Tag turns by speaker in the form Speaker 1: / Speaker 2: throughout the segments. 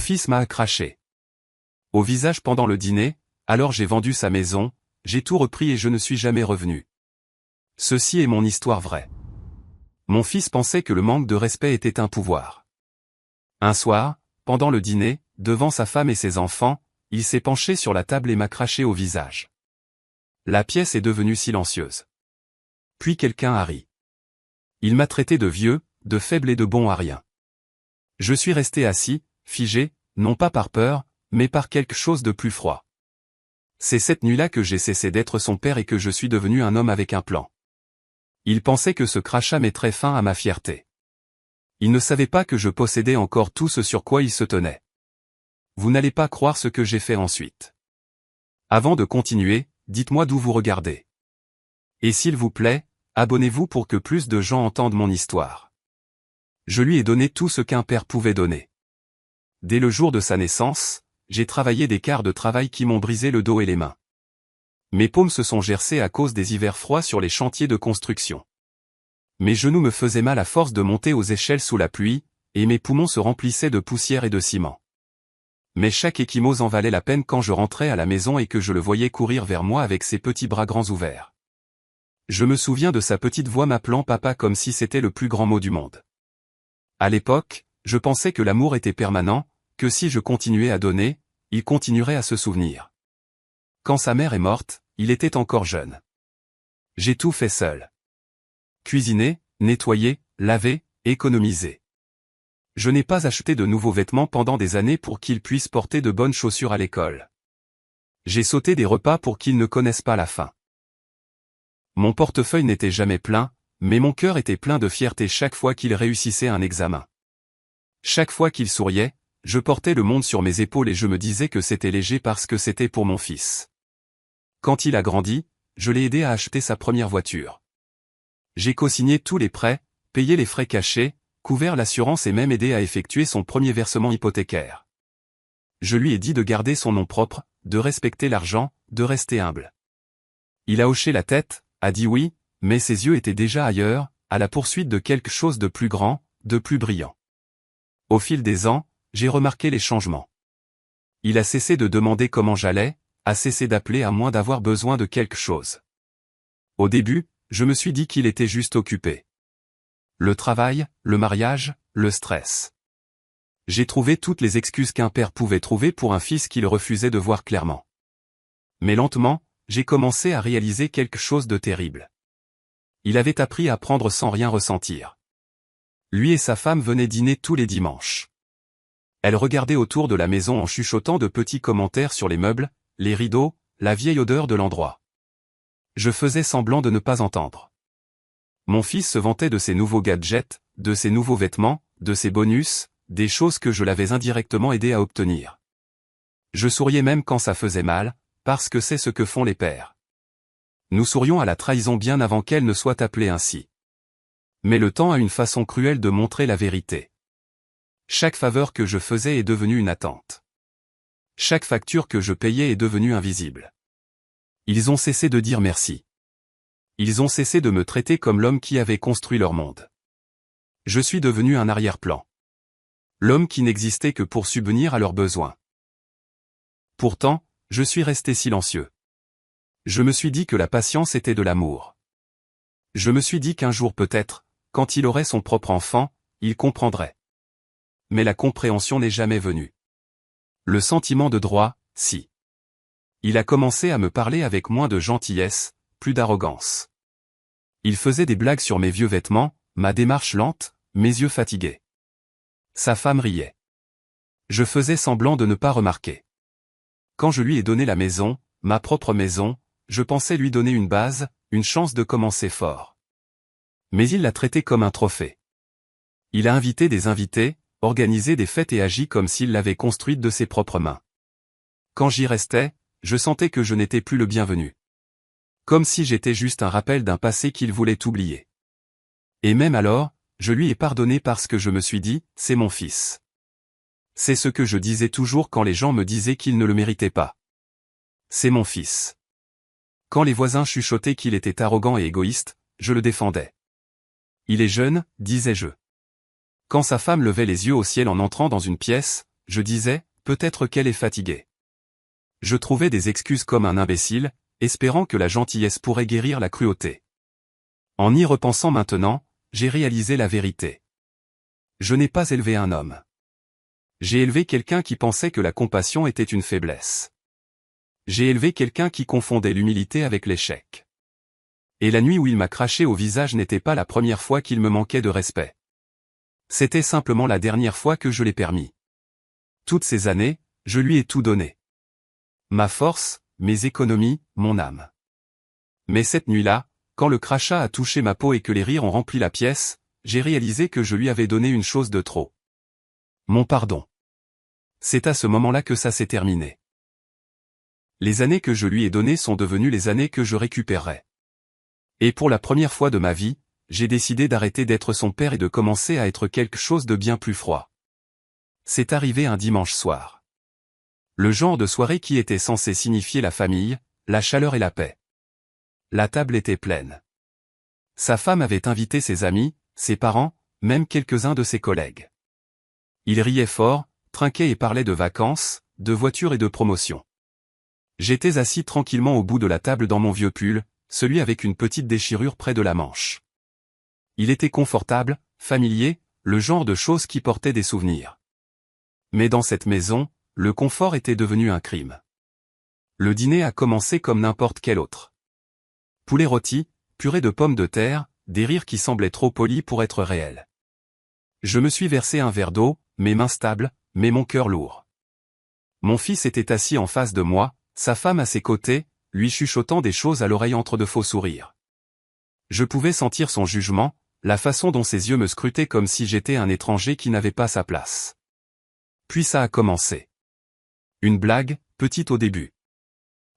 Speaker 1: fils m'a craché au visage pendant le dîner, alors j'ai vendu sa maison, j'ai tout repris et je ne suis jamais revenu. Ceci est mon histoire vraie. Mon fils pensait que le manque de respect était un pouvoir. Un soir, pendant le dîner, devant sa femme et ses enfants, il s'est penché sur la table et m'a craché au visage. La pièce est devenue silencieuse. Puis quelqu'un a ri. Il m'a traité de vieux, de faible et de bon à rien. Je suis resté assis, figé, non pas par peur, mais par quelque chose de plus froid. C'est cette nuit-là que j'ai cessé d'être son père et que je suis devenu un homme avec un plan. Il pensait que ce crachat mettrait fin à ma fierté. Il ne savait pas que je possédais encore tout ce sur quoi il se tenait. Vous n'allez pas croire ce que j'ai fait ensuite. Avant de continuer, dites-moi d'où vous regardez. Et s'il vous plaît, abonnez-vous pour que plus de gens entendent mon histoire. Je lui ai donné tout ce qu'un père pouvait donner. Dès le jour de sa naissance, j'ai travaillé des quarts de travail qui m'ont brisé le dos et les mains. Mes paumes se sont gercées à cause des hivers froids sur les chantiers de construction. Mes genoux me faisaient mal à force de monter aux échelles sous la pluie, et mes poumons se remplissaient de poussière et de ciment. Mais chaque échymose en valait la peine quand je rentrais à la maison et que je le voyais courir vers moi avec ses petits bras grands ouverts. Je me souviens de sa petite voix m'appelant papa comme si c'était le plus grand mot du monde. À l'époque, je pensais que l'amour était permanent, que si je continuais à donner, il continuerait à se souvenir. Quand sa mère est morte, il était encore jeune. J'ai tout fait seul. Cuisiner, nettoyer, laver, économiser. Je n'ai pas acheté de nouveaux vêtements pendant des années pour qu'il puisse porter de bonnes chaussures à l'école. J'ai sauté des repas pour qu'il ne connaisse pas la faim. Mon portefeuille n'était jamais plein, mais mon cœur était plein de fierté chaque fois qu'il réussissait un examen. Chaque fois qu'il souriait, je portais le monde sur mes épaules et je me disais que c'était léger parce que c'était pour mon fils. Quand il a grandi, je l'ai aidé à acheter sa première voiture. J'ai co-signé tous les prêts, payé les frais cachés, couvert l'assurance et même aidé à effectuer son premier versement hypothécaire. Je lui ai dit de garder son nom propre, de respecter l'argent, de rester humble. Il a hoché la tête, a dit oui, mais ses yeux étaient déjà ailleurs, à la poursuite de quelque chose de plus grand, de plus brillant. Au fil des ans, j'ai remarqué les changements. Il a cessé de demander comment j'allais, a cessé d'appeler à moins d'avoir besoin de quelque chose. Au début, je me suis dit qu'il était juste occupé. Le travail, le mariage, le stress. J'ai trouvé toutes les excuses qu'un père pouvait trouver pour un fils qu'il refusait de voir clairement. Mais lentement, j'ai commencé à réaliser quelque chose de terrible. Il avait appris à prendre sans rien ressentir. Lui et sa femme venaient dîner tous les dimanches. Elle regardait autour de la maison en chuchotant de petits commentaires sur les meubles, les rideaux, la vieille odeur de l'endroit. Je faisais semblant de ne pas entendre. Mon fils se vantait de ses nouveaux gadgets, de ses nouveaux vêtements, de ses bonus, des choses que je l'avais indirectement aidé à obtenir. Je souriais même quand ça faisait mal, parce que c'est ce que font les pères. Nous sourions à la trahison bien avant qu'elle ne soit appelée ainsi. Mais le temps a une façon cruelle de montrer la vérité. Chaque faveur que je faisais est devenue une attente. Chaque facture que je payais est devenue invisible. Ils ont cessé de dire merci. Ils ont cessé de me traiter comme l'homme qui avait construit leur monde. Je suis devenu un arrière-plan. L'homme qui n'existait que pour subvenir à leurs besoins. Pourtant, je suis resté silencieux. Je me suis dit que la patience était de l'amour. Je me suis dit qu'un jour peut-être, quand il aurait son propre enfant, il comprendrait. Mais la compréhension n'est jamais venue. Le sentiment de droit, si. Il a commencé à me parler avec moins de gentillesse, plus d'arrogance. Il faisait des blagues sur mes vieux vêtements, ma démarche lente, mes yeux fatigués. Sa femme riait. Je faisais semblant de ne pas remarquer. Quand je lui ai donné la maison, ma propre maison, je pensais lui donner une base, une chance de commencer fort. Mais il l'a traité comme un trophée. Il a invité des invités, organisé des fêtes et agi comme s'il l'avait construite de ses propres mains. Quand j'y restais, je sentais que je n'étais plus le bienvenu. Comme si j'étais juste un rappel d'un passé qu'il voulait oublier. Et même alors, je lui ai pardonné parce que je me suis dit, c'est mon fils. C'est ce que je disais toujours quand les gens me disaient qu'il ne le méritait pas. C'est mon fils. Quand les voisins chuchotaient qu'il était arrogant et égoïste, je le défendais. Il est jeune, disais-je. Quand sa femme levait les yeux au ciel en entrant dans une pièce, je disais, peut-être qu'elle est fatiguée. Je trouvais des excuses comme un imbécile, espérant que la gentillesse pourrait guérir la cruauté. En y repensant maintenant, j'ai réalisé la vérité. Je n'ai pas élevé un homme. J'ai élevé quelqu'un qui pensait que la compassion était une faiblesse. J'ai élevé quelqu'un qui confondait l'humilité avec l'échec. Et la nuit où il m'a craché au visage n'était pas la première fois qu'il me manquait de respect. C'était simplement la dernière fois que je l'ai permis. Toutes ces années, je lui ai tout donné. Ma force, mes économies, mon âme. Mais cette nuit-là, quand le crachat a touché ma peau et que les rires ont rempli la pièce, j'ai réalisé que je lui avais donné une chose de trop. Mon pardon. C'est à ce moment-là que ça s'est terminé. Les années que je lui ai données sont devenues les années que je récupérerai. Et pour la première fois de ma vie, j'ai décidé d'arrêter d'être son père et de commencer à être quelque chose de bien plus froid. C'est arrivé un dimanche soir. Le genre de soirée qui était censé signifier la famille, la chaleur et la paix. La table était pleine. Sa femme avait invité ses amis, ses parents, même quelques-uns de ses collègues. Ils riaient fort, trinquaient et parlaient de vacances, de voitures et de promotions. J'étais assis tranquillement au bout de la table dans mon vieux pull, celui avec une petite déchirure près de la manche. Il était confortable, familier, le genre de choses qui portaient des souvenirs. Mais dans cette maison, le confort était devenu un crime. Le dîner a commencé comme n'importe quel autre. Poulet rôti, purée de pommes de terre, des rires qui semblaient trop polis pour être réels. Je me suis versé un verre d'eau, mes mains stables, mais mon cœur lourd. Mon fils était assis en face de moi, sa femme à ses côtés, lui chuchotant des choses à l'oreille entre de faux sourires. Je pouvais sentir son jugement, la façon dont ses yeux me scrutaient comme si j'étais un étranger qui n'avait pas sa place. Puis ça a commencé. Une blague, petite au début.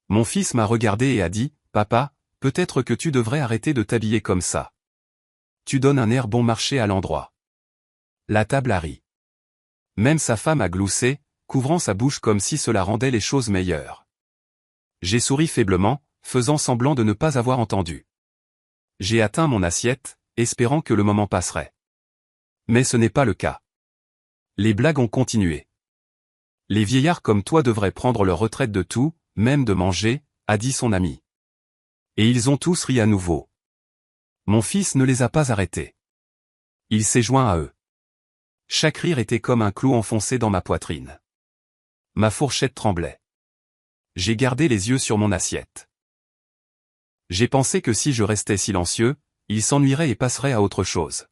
Speaker 1: Mon fils m'a regardé et a dit, « Papa, peut-être que tu devrais arrêter de t'habiller comme ça. Tu donnes un air bon marché à l'endroit. » La table a ri. Même sa femme a gloussé, couvrant sa bouche comme si cela rendait les choses meilleures. J'ai souri faiblement, faisant semblant de ne pas avoir entendu. J'ai atteint mon assiette, espérant que le moment passerait. Mais ce n'est pas le cas. Les blagues ont continué. Les vieillards comme toi devraient prendre leur retraite de tout, même de manger, a dit son ami. Et ils ont tous ri à nouveau. Mon fils ne les a pas arrêtés. Il s'est joint à eux. Chaque rire était comme un clou enfoncé dans ma poitrine. Ma fourchette tremblait. J'ai gardé les yeux sur mon assiette. J'ai pensé que si je restais silencieux, il s'ennuierait et passerait à autre chose.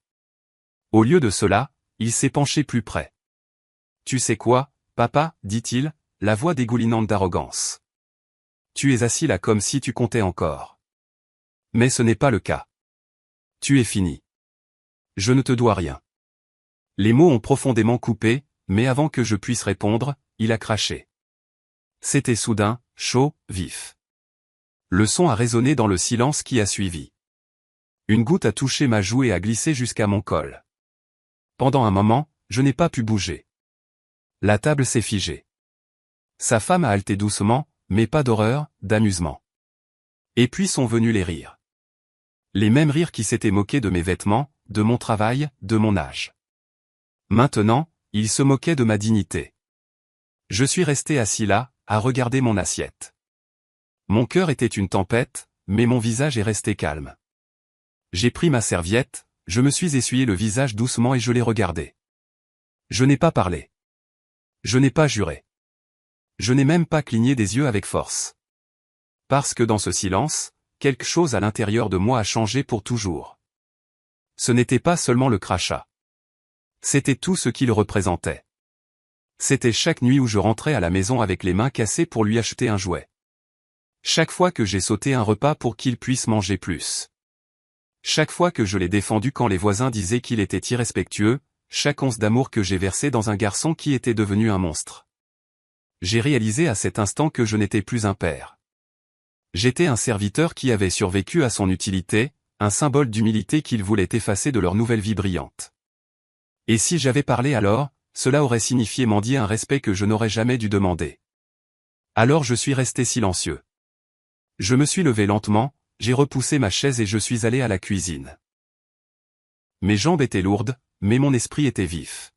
Speaker 1: Au lieu de cela, il s'est penché plus près. « Tu sais quoi, papa, dit-il, la voix dégoulinante d'arrogance. Tu es assis là comme si tu comptais encore. Mais ce n'est pas le cas. Tu es fini. Je ne te dois rien. » Les mots ont profondément coupé, mais avant que je puisse répondre, il a craché. C'était soudain, chaud, vif. Le son a résonné dans le silence qui a suivi. Une goutte a touché ma joue et a glissé jusqu'à mon col. Pendant un moment, je n'ai pas pu bouger. La table s'est figée. Sa femme a haleté doucement, mais pas d'horreur, d'amusement. Et puis sont venus les rires. Les mêmes rires qui s'étaient moqués de mes vêtements, de mon travail, de mon âge. Maintenant, ils se moquaient de ma dignité. Je suis resté assis là, à regarder mon assiette. Mon cœur était une tempête, mais mon visage est resté calme. J'ai pris ma serviette, je me suis essuyé le visage doucement et je l'ai regardé. Je n'ai pas parlé. Je n'ai pas juré. Je n'ai même pas cligné des yeux avec force. Parce que dans ce silence, quelque chose à l'intérieur de moi a changé pour toujours. Ce n'était pas seulement le crachat. C'était tout ce qu'il représentait. C'était chaque nuit où je rentrais à la maison avec les mains cassées pour lui acheter un jouet. Chaque fois que j'ai sauté un repas pour qu'il puisse manger plus. Chaque fois que je l'ai défendu quand les voisins disaient qu'il était irrespectueux, chaque once d'amour que j'ai versé dans un garçon qui était devenu un monstre. J'ai réalisé à cet instant que je n'étais plus un père. J'étais un serviteur qui avait survécu à son utilité, un symbole d'humilité qu'il voulait effacer de leur nouvelle vie brillante. Et si j'avais parlé alors, cela aurait signifié mendier un respect que je n'aurais jamais dû demander. Alors je suis resté silencieux. Je me suis levé lentement, j'ai repoussé ma chaise et je suis allé à la cuisine. Mes jambes étaient lourdes, mais mon esprit était vif.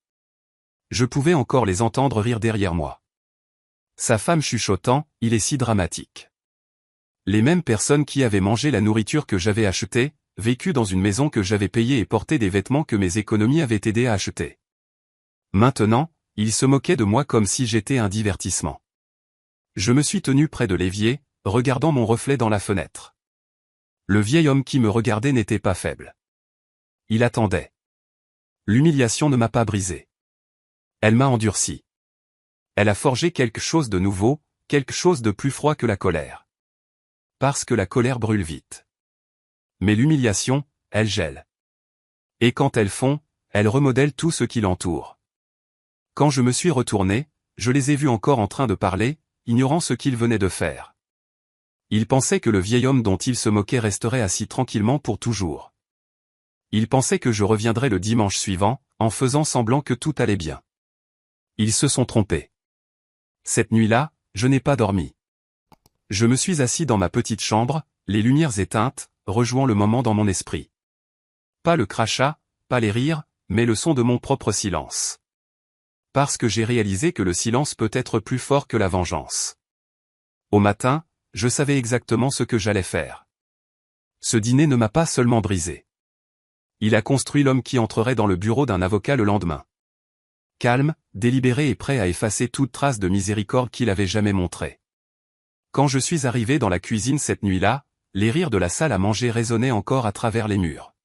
Speaker 1: Je pouvais encore les entendre rire derrière moi. Sa femme chuchotant, il est si dramatique. Les mêmes personnes qui avaient mangé la nourriture que j'avais achetée, vécu dans une maison que j'avais payée et porté des vêtements que mes économies avaient aidé à acheter. Maintenant, ils se moquaient de moi comme si j'étais un divertissement. Je me suis tenu près de l'évier, regardant mon reflet dans la fenêtre. Le vieil homme qui me regardait n'était pas faible. Il attendait. L'humiliation ne m'a pas brisé. Elle m'a endurci. Elle a forgé quelque chose de nouveau, quelque chose de plus froid que la colère. Parce que la colère brûle vite. Mais l'humiliation, elle gèle. Et quand elle fond, elle remodèle tout ce qui l'entoure. Quand je me suis retourné, je les ai vus encore en train de parler, ignorant ce qu'ils venaient de faire. Ils pensaient que le vieil homme dont ils se moquaient resterait assis tranquillement pour toujours. Ils pensaient que je reviendrais le dimanche suivant, en faisant semblant que tout allait bien. Ils se sont trompés. Cette nuit-là, je n'ai pas dormi. Je me suis assis dans ma petite chambre, les lumières éteintes, rejouant le moment dans mon esprit. Pas le crachat, pas les rires, mais le son de mon propre silence. Parce que j'ai réalisé que le silence peut être plus fort que la vengeance. Au matin, je savais exactement ce que j'allais faire. Ce dîner ne m'a pas seulement brisé. Il a construit l'homme qui entrerait dans le bureau d'un avocat le lendemain. Calme, délibéré et prêt à effacer toute trace de miséricorde qu'il avait jamais montrée. Quand je suis arrivé dans la cuisine cette nuit-là, les rires de la salle à manger résonnaient encore à travers les murs.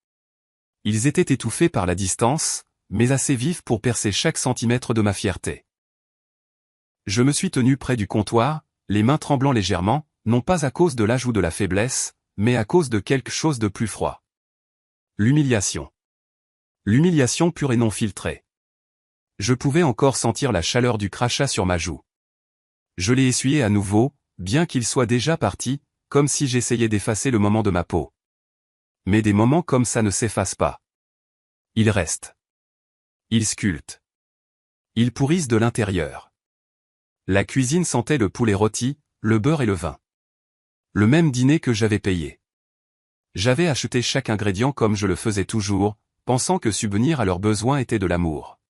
Speaker 1: Ils étaient étouffés par la distance, mais assez vifs pour percer chaque centimètre de ma fierté. Je me suis tenu près du comptoir, les mains tremblant légèrement, non pas à cause de l'âge ou de la faiblesse, mais à cause de quelque chose de plus froid. L'humiliation. L'humiliation pure et non filtrée. Je pouvais encore sentir la chaleur du crachat sur ma joue. Je l'ai essuyé à nouveau, bien qu'il soit déjà parti, comme si j'essayais d'effacer le moment de ma peau. Mais des moments comme ça ne s'effacent pas. Ils restent. Ils sculptent. Ils pourrissent de l'intérieur. La cuisine sentait le poulet rôti, le beurre et le vin. Le même dîner que j'avais payé. J'avais acheté chaque ingrédient comme je le faisais toujours, pensant que subvenir à leurs besoins était de l'amour.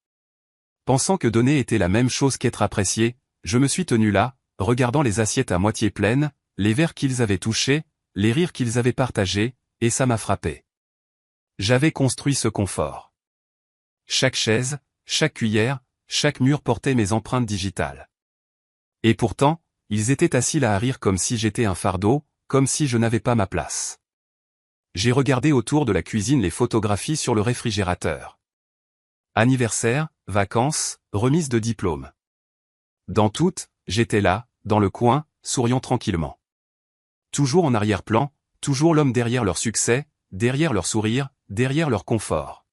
Speaker 1: Pensant que donner était la même chose qu'être apprécié, je me suis tenu là, regardant les assiettes à moitié pleines, les verres qu'ils avaient touchés, les rires qu'ils avaient partagés, et ça m'a frappé. J'avais construit ce confort. Chaque chaise, chaque cuillère, chaque mur portait mes empreintes digitales. Et pourtant, ils étaient assis là à rire comme si j'étais un fardeau, comme si je n'avais pas ma place. J'ai regardé autour de la cuisine les photographies sur le réfrigérateur. Anniversaire, vacances, remise de diplôme. Dans toutes, j'étais là, dans le coin, souriant tranquillement. Toujours en arrière-plan, toujours l'homme derrière leur succès, derrière leur sourire, derrière leur confort.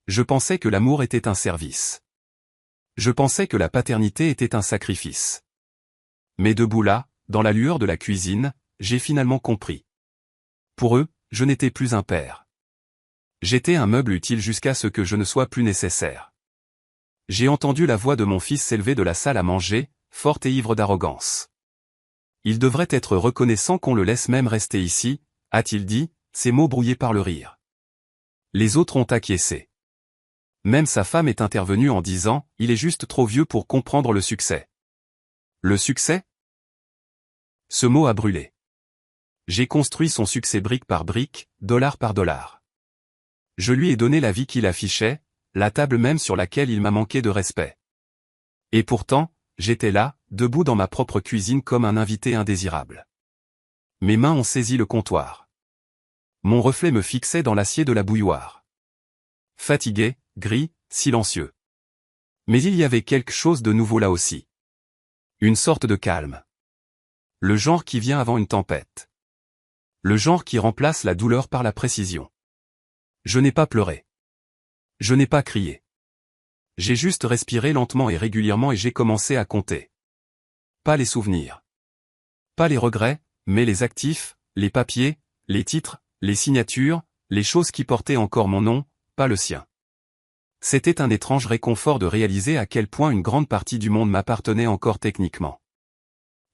Speaker 1: Je pensais que l'amour était un service. Je pensais que la paternité était un sacrifice. Mais debout là, dans la lueur de la cuisine, j'ai finalement compris. Pour eux, je n'étais plus un père. J'étais un meuble utile jusqu'à ce que je ne sois plus nécessaire. J'ai entendu la voix de mon fils s'élever de la salle à manger, forte et ivre d'arrogance. Il devrait être reconnaissant qu'on le laisse même rester ici, a-t-il dit, ses mots brouillés par le rire. Les autres ont acquiescé. Même sa femme est intervenue en disant, il est juste trop vieux pour comprendre le succès. Le succès? Ce mot a brûlé. J'ai construit son succès brique par brique, dollar par dollar. Je lui ai donné la vie qu'il affichait, la table même sur laquelle il m'a manqué de respect. Et pourtant, j'étais là, debout dans ma propre cuisine comme un invité indésirable. Mes mains ont saisi le comptoir. Mon reflet me fixait dans l'acier de la bouilloire. Fatigué, gris, silencieux. Mais il y avait quelque chose de nouveau là aussi. Une sorte de calme. Le genre qui vient avant une tempête. Le genre qui remplace la douleur par la précision. Je n'ai pas pleuré. Je n'ai pas crié. J'ai juste respiré lentement et régulièrement et j'ai commencé à compter. Pas les souvenirs. Pas les regrets, mais les actifs, les papiers, les titres, les signatures, les choses qui portaient encore mon nom, pas le sien. C'était un étrange réconfort de réaliser à quel point une grande partie du monde m'appartenait encore techniquement.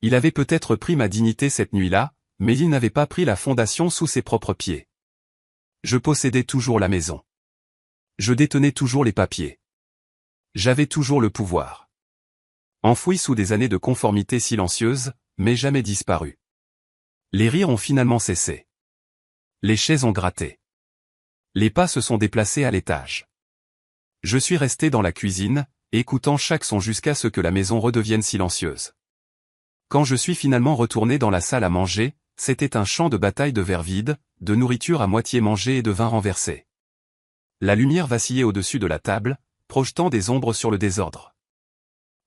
Speaker 1: Il avait peut-être pris ma dignité cette nuit-là, mais il n'avait pas pris la fondation sous ses propres pieds. Je possédais toujours la maison. Je détenais toujours les papiers. J'avais toujours le pouvoir. Enfoui sous des années de conformité silencieuse, mais jamais disparu. Les rires ont finalement cessé. Les chaises ont gratté. Les pas se sont déplacés à l'étage. Je suis resté dans la cuisine, écoutant chaque son jusqu'à ce que la maison redevienne silencieuse. Quand je suis finalement retourné dans la salle à manger, c'était un champ de bataille de verres vides, de nourriture à moitié mangée et de vin renversé. La lumière vacillait au-dessus de la table, projetant des ombres sur le désordre.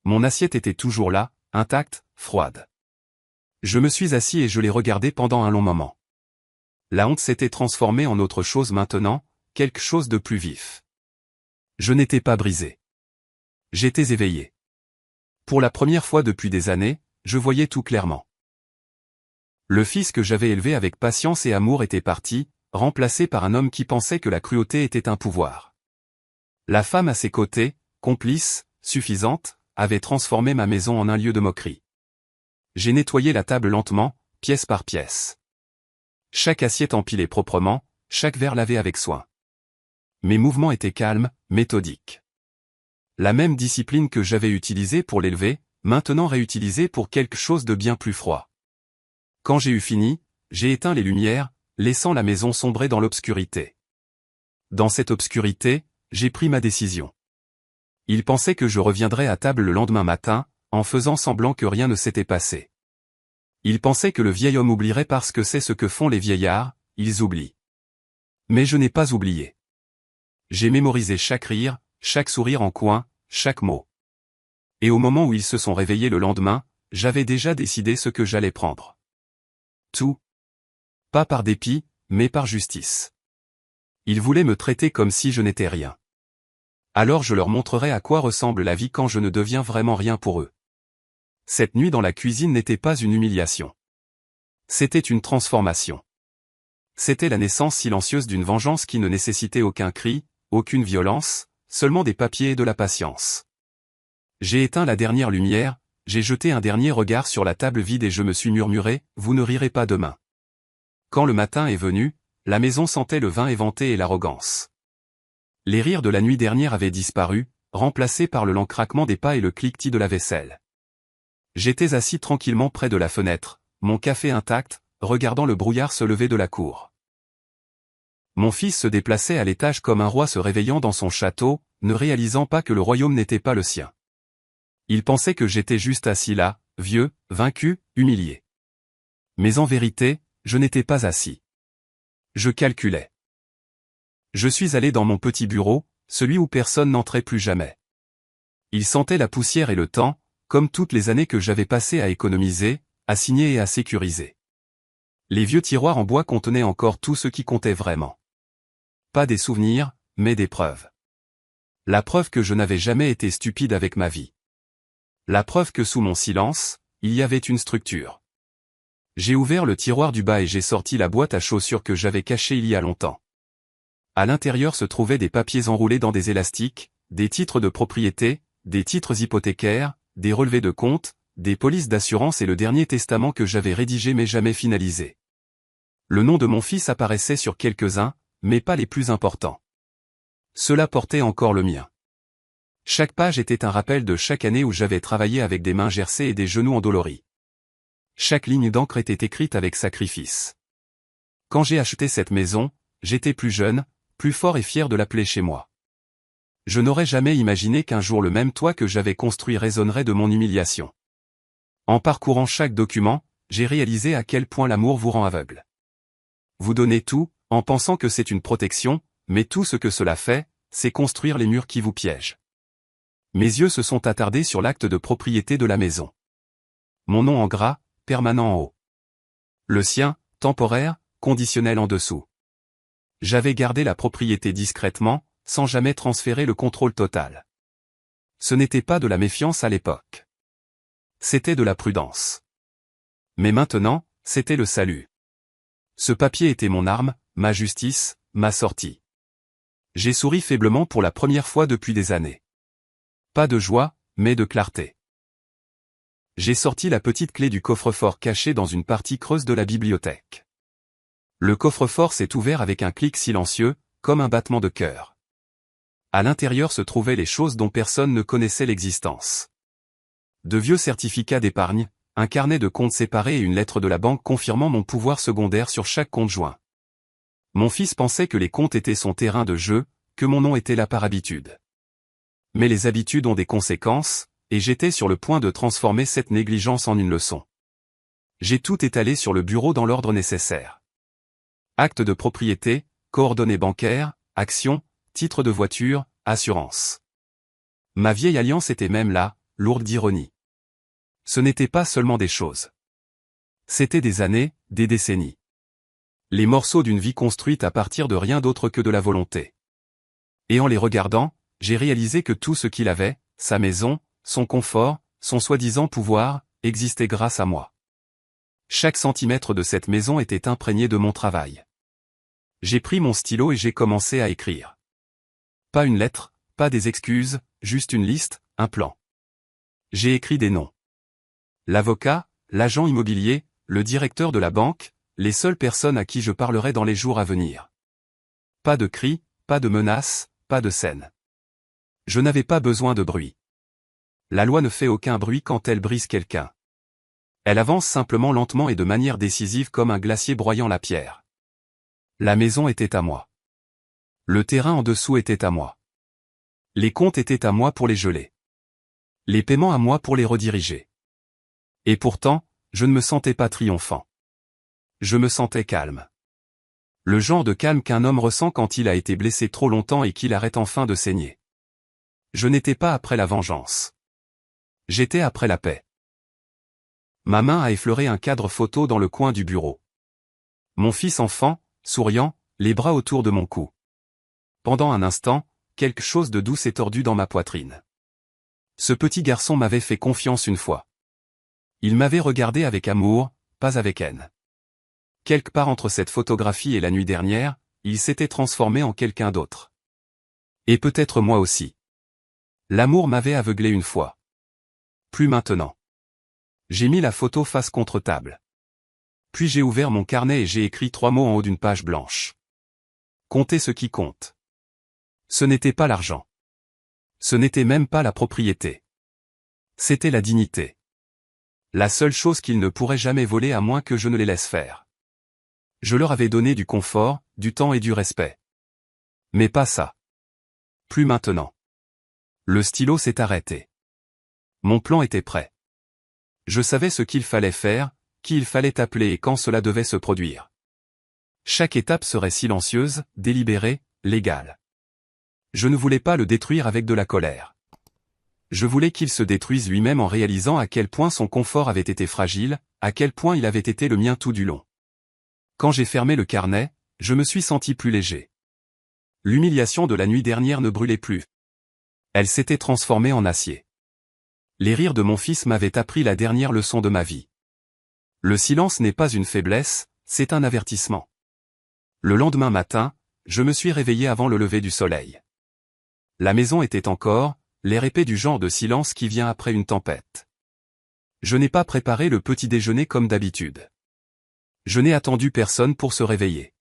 Speaker 1: Mon assiette était toujours là, intacte, froide. Je me suis assis et je l'ai regardé pendant un long moment. La honte s'était transformée en autre chose maintenant, quelque chose de plus vif. Je n'étais pas brisé. J'étais éveillé. Pour la première fois depuis des années, je voyais tout clairement. Le fils que j'avais élevé avec patience et amour était parti, remplacé par un homme qui pensait que la cruauté était un pouvoir. La femme à ses côtés, complice, suffisante, avait transformé ma maison en un lieu de moquerie. J'ai nettoyé la table lentement, pièce par pièce. Chaque assiette empilée proprement, chaque verre lavé avec soin. Mes mouvements étaient calmes, méthodiques. La même discipline que j'avais utilisée pour l'élever, maintenant réutilisée pour quelque chose de bien plus froid. Quand j'ai eu fini, j'ai éteint les lumières, laissant la maison sombrer dans l'obscurité. Dans cette obscurité, j'ai pris ma décision. Il pensait que je reviendrais à table le lendemain matin, en faisant semblant que rien ne s'était passé. Il pensait que le vieil homme oublierait parce que c'est ce que font les vieillards, ils oublient. Mais je n'ai pas oublié. J'ai mémorisé chaque rire, chaque sourire en coin, chaque mot. Et au moment où ils se sont réveillés le lendemain, j'avais déjà décidé ce que j'allais prendre. Tout. Pas par dépit, mais par justice. Ils voulaient me traiter comme si je n'étais rien. Alors je leur montrerai à quoi ressemble la vie quand je ne deviens vraiment rien pour eux. Cette nuit dans la cuisine n'était pas une humiliation. C'était une transformation. C'était la naissance silencieuse d'une vengeance qui ne nécessitait aucun cri, aucune violence, seulement des papiers et de la patience. J'ai éteint la dernière lumière, j'ai jeté un dernier regard sur la table vide et je me suis murmuré, « Vous ne rirez pas demain. » Quand le matin est venu, la maison sentait le vin éventé et l'arrogance. Les rires de la nuit dernière avaient disparu, remplacés par le lent craquement des pas et le cliquetis de la vaisselle. J'étais assis tranquillement près de la fenêtre, mon café intact, regardant le brouillard se lever de la cour. Mon fils se déplaçait à l'étage comme un roi se réveillant dans son château, ne réalisant pas que le royaume n'était pas le sien. Il pensait que j'étais juste assis là, vieux, vaincu, humilié. Mais en vérité, je n'étais pas assis. Je calculais. Je suis allé dans mon petit bureau, celui où personne n'entrait plus jamais. Il sentait la poussière et le temps, comme toutes les années que j'avais passées à économiser, à signer et à sécuriser. Les vieux tiroirs en bois contenaient encore tout ce qui comptait vraiment. Pas des souvenirs, mais des preuves. La preuve que je n'avais jamais été stupide avec ma vie. La preuve que sous mon silence, il y avait une structure. J'ai ouvert le tiroir du bas et j'ai sorti la boîte à chaussures que j'avais cachée il y a longtemps. À l'intérieur se trouvaient des papiers enroulés dans des élastiques, des titres de propriété, des titres hypothécaires, des relevés de compte, des polices d'assurance et le dernier testament que j'avais rédigé mais jamais finalisé. Le nom de mon fils apparaissait sur quelques-uns, mais pas les plus importants. Cela portait encore le mien. Chaque page était un rappel de chaque année où j'avais travaillé avec des mains gercées et des genoux endoloris. Chaque ligne d'encre était écrite avec sacrifice. Quand j'ai acheté cette maison, j'étais plus jeune, plus fort et fier de l'appeler chez moi. Je n'aurais jamais imaginé qu'un jour le même toit que j'avais construit résonnerait de mon humiliation. En parcourant chaque document, j'ai réalisé à quel point l'amour vous rend aveugle. Vous donnez tout, en pensant que c'est une protection, mais tout ce que cela fait, c'est construire les murs qui vous piègent. Mes yeux se sont attardés sur l'acte de propriété de la maison. Mon nom en gras, permanent en haut. Le sien, temporaire, conditionnel en dessous. J'avais gardé la propriété discrètement, sans jamais transférer le contrôle total. Ce n'était pas de la méfiance à l'époque. C'était de la prudence. Mais maintenant, c'était le salut. Ce papier était mon arme, ma justice, ma sortie. J'ai souri faiblement pour la première fois depuis des années. Pas de joie, mais de clarté. J'ai sorti la petite clé du coffre-fort caché dans une partie creuse de la bibliothèque. Le coffre-fort s'est ouvert avec un clic silencieux, comme un battement de cœur. À l'intérieur se trouvaient les choses dont personne ne connaissait l'existence. De vieux certificats d'épargne, un carnet de comptes séparés et une lettre de la banque confirmant mon pouvoir secondaire sur chaque compte joint. Mon fils pensait que les comptes étaient son terrain de jeu, que mon nom était là par habitude. Mais les habitudes ont des conséquences, et j'étais sur le point de transformer cette négligence en une leçon. J'ai tout étalé sur le bureau dans l'ordre nécessaire. Acte de propriété, coordonnées bancaires, actions, titres de voiture, assurance. Ma vieille alliance était même là, lourde d'ironie. Ce n'était pas seulement des choses. C'était des années, des décennies. Les morceaux d'une vie construite à partir de rien d'autre que de la volonté. Et en les regardant, j'ai réalisé que tout ce qu'il avait, sa maison, son confort, son soi-disant pouvoir, existait grâce à moi. Chaque centimètre de cette maison était imprégné de mon travail. J'ai pris mon stylo et j'ai commencé à écrire. Pas une lettre, pas des excuses, juste une liste, un plan. J'ai écrit des noms. L'avocat, l'agent immobilier, le directeur de la banque, les seules personnes à qui je parlerai dans les jours à venir. Pas de cris, pas de menaces, pas de scène. Je n'avais pas besoin de bruit. La loi ne fait aucun bruit quand elle brise quelqu'un. Elle avance simplement lentement et de manière décisive comme un glacier broyant la pierre. La maison était à moi. Le terrain en dessous était à moi. Les comptes étaient à moi pour les geler. Les paiements à moi pour les rediriger. Et pourtant, je ne me sentais pas triomphant. Je me sentais calme. Le genre de calme qu'un homme ressent quand il a été blessé trop longtemps et qu'il arrête enfin de saigner. Je n'étais pas après la vengeance. J'étais après la paix. Ma main a effleuré un cadre photo dans le coin du bureau. Mon fils enfant, souriant, les bras autour de mon cou. Pendant un instant, quelque chose de doux s'est tordu dans ma poitrine. Ce petit garçon m'avait fait confiance une fois. Il m'avait regardé avec amour, pas avec haine. Quelque part entre cette photographie et la nuit dernière, il s'était transformé en quelqu'un d'autre. Et peut-être moi aussi. L'amour m'avait aveuglé une fois. Plus maintenant. J'ai mis la photo face contre table. Puis j'ai ouvert mon carnet et j'ai écrit 3 mots en haut d'une page blanche. Comptez ce qui compte. Ce n'était pas l'argent. Ce n'était même pas la propriété. C'était la dignité. La seule chose qu'ils ne pourraient jamais voler à moins que je ne les laisse faire. Je leur avais donné du confort, du temps et du respect. Mais pas ça. Plus maintenant. Le stylo s'est arrêté. Mon plan était prêt. Je savais ce qu'il fallait faire, qui il fallait appeler et quand cela devait se produire. Chaque étape serait silencieuse, délibérée, légale. Je ne voulais pas le détruire avec de la colère. Je voulais qu'il se détruise lui-même en réalisant à quel point son confort avait été fragile, à quel point il avait été le mien tout du long. Quand j'ai fermé le carnet, je me suis senti plus léger. L'humiliation de la nuit dernière ne brûlait plus. Elle s'était transformée en acier. Les rires de mon fils m'avaient appris la dernière leçon de ma vie. Le silence n'est pas une faiblesse, c'est un avertissement. Le lendemain matin, je me suis réveillé avant le lever du soleil. La maison était encore, l'air épais du genre de silence qui vient après une tempête. Je n'ai pas préparé le petit déjeuner comme d'habitude. Je n'ai attendu personne pour se réveiller.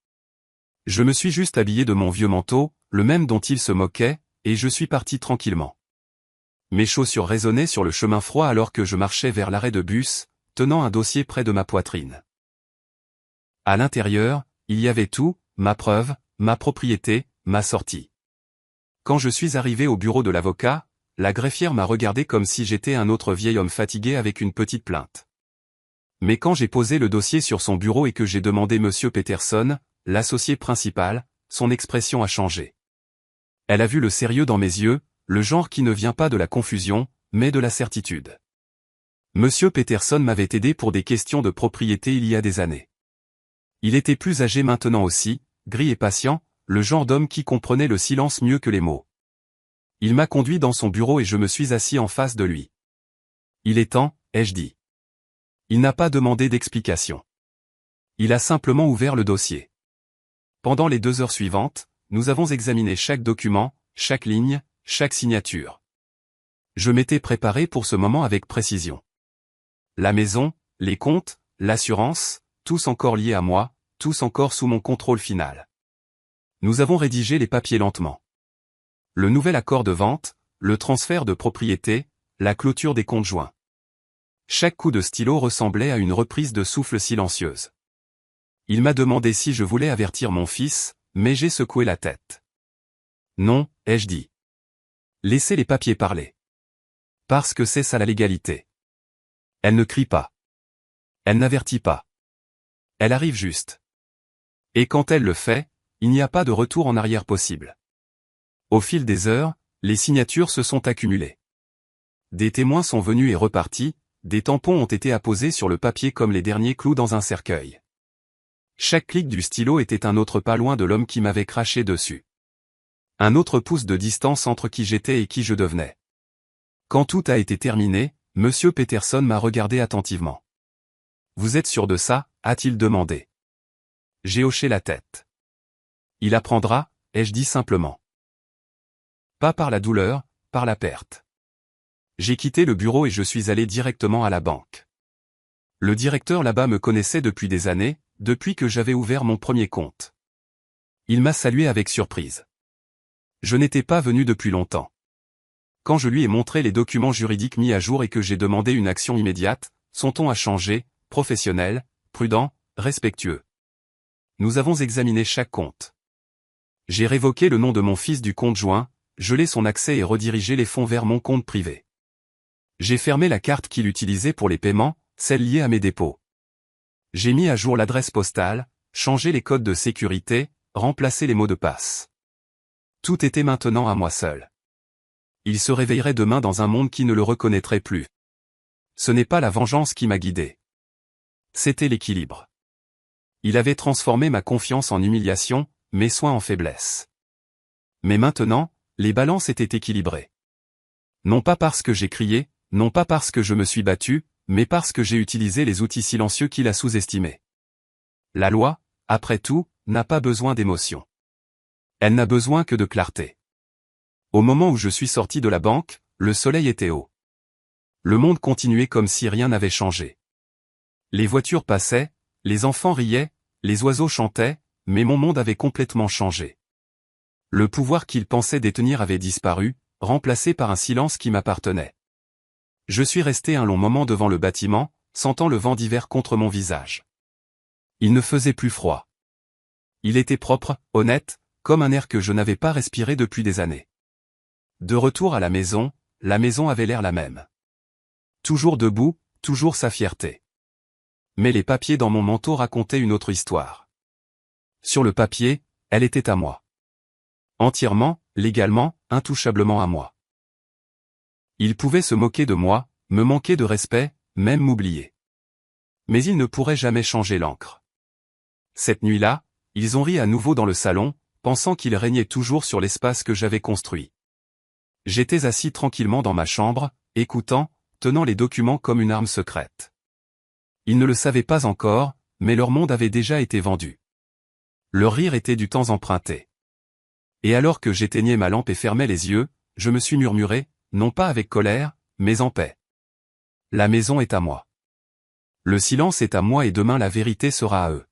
Speaker 1: Je me suis juste habillé de mon vieux manteau, le même dont il se moquait, et je suis parti tranquillement. Mes chaussures résonnaient sur le chemin froid alors que je marchais vers l'arrêt de bus, tenant un dossier près de ma poitrine. À l'intérieur, il y avait tout, ma preuve, ma propriété, ma sortie. Quand je suis arrivé au bureau de l'avocat, la greffière m'a regardé comme si j'étais un autre vieil homme fatigué avec une petite plainte. Mais quand j'ai posé le dossier sur son bureau et que j'ai demandé Monsieur Peterson, l'associé principal, son expression a changé. Elle a vu le sérieux dans mes yeux, le genre qui ne vient pas de la confusion, mais de la certitude. Monsieur Peterson m'avait aidé pour des questions de propriété il y a des années. Il était plus âgé maintenant aussi, gris et patient, le genre d'homme qui comprenait le silence mieux que les mots. Il m'a conduit dans son bureau et je me suis assis en face de lui. Il est temps, ai-je dit. Il n'a pas demandé d'explication. Il a simplement ouvert le dossier. Pendant les 2 heures suivantes, nous avons examiné chaque document, chaque ligne, chaque signature. Je m'étais préparé pour ce moment avec précision. La maison, les comptes, l'assurance, tous encore liés à moi, tous encore sous mon contrôle final. Nous avons rédigé les papiers lentement. le nouvel accord de vente, le transfert de propriété, la clôture des comptes joints. Chaque coup de stylo ressemblait à une reprise de souffle silencieuse. Il m'a demandé si je voulais avertir mon fils, mais j'ai secoué la tête. Non, ai-je dit. Laissez les papiers parler. Parce que c'est ça la légalité. Elle ne crie pas. Elle n'avertit pas. Elle arrive juste. Et quand elle le fait, il n'y a pas de retour en arrière possible. Au fil des heures, les signatures se sont accumulées. Des témoins sont venus et repartis, des tampons ont été apposés sur le papier comme les derniers clous dans un cercueil. Chaque clic du stylo était un autre pas loin de l'homme qui m'avait craché dessus. Un autre pouce de distance entre qui j'étais et qui je devenais. Quand tout a été terminé, Monsieur Peterson m'a regardé attentivement. « Vous êtes sûr de ça ?» a-t-il demandé. J'ai hoché la tête. « Il apprendra » ai-je dit simplement. Pas par la douleur, par la perte. J'ai quitté le bureau et je suis allé directement à la banque. Le directeur là-bas me connaissait depuis des années, depuis que j'avais ouvert mon premier compte. Il m'a salué avec surprise. Je n'étais pas venu depuis longtemps. Quand je lui ai montré les documents juridiques mis à jour et que j'ai demandé une action immédiate, son ton a changé, professionnel, prudent, respectueux. Nous avons examiné chaque compte. J'ai révoqué le nom de mon fils du compte joint, gelé son accès et redirigé les fonds vers mon compte privé. J'ai fermé la carte qu'il utilisait pour les paiements, celle liée à mes dépôts. J'ai mis à jour l'adresse postale, changé les codes de sécurité, remplacé les mots de passe. Tout était maintenant à moi seul. Il se réveillerait demain dans un monde qui ne le reconnaîtrait plus. Ce n'est pas la vengeance qui m'a guidé. C'était l'équilibre. Il avait transformé ma confiance en humiliation, mes soins en faiblesse. Mais maintenant, les balances étaient équilibrées. Non pas parce que j'ai crié, non pas parce que je me suis battu, mais parce que j'ai utilisé les outils silencieux qu'il a sous-estimés. La loi, après tout, n'a pas besoin d'émotion. Elle n'a besoin que de clarté. Au moment où je suis sorti de la banque, le soleil était haut. Le monde continuait comme si rien n'avait changé. Les voitures passaient, les enfants riaient, les oiseaux chantaient, mais mon monde avait complètement changé. Le pouvoir qu'il pensait détenir avait disparu, remplacé par un silence qui m'appartenait. Je suis resté un long moment devant le bâtiment, sentant le vent d'hiver contre mon visage. Il ne faisait plus froid. Il était propre, honnête, comme un air que je n'avais pas respiré depuis des années. De retour à la maison avait l'air la même. Toujours debout, toujours sa fierté. Mais les papiers dans mon manteau racontaient une autre histoire. Sur le papier, elle était à moi. Entièrement, légalement, intouchablement à moi. Il pouvait se moquer de moi, me manquer de respect, même m'oublier. Mais il ne pourrait jamais changer l'encre. Cette nuit-là, ils ont ri à nouveau dans le salon, pensant qu'il régnait toujours sur l'espace que j'avais construit. J'étais assis tranquillement dans ma chambre, écoutant, tenant les documents comme une arme secrète. Ils ne le savaient pas encore, mais leur monde avait déjà été vendu. Leur rire était du temps emprunté. Et alors que j'éteignais ma lampe et fermais les yeux, je me suis murmuré, non pas avec colère, mais en paix. La maison est à moi. Le silence est à moi et demain la vérité sera à eux.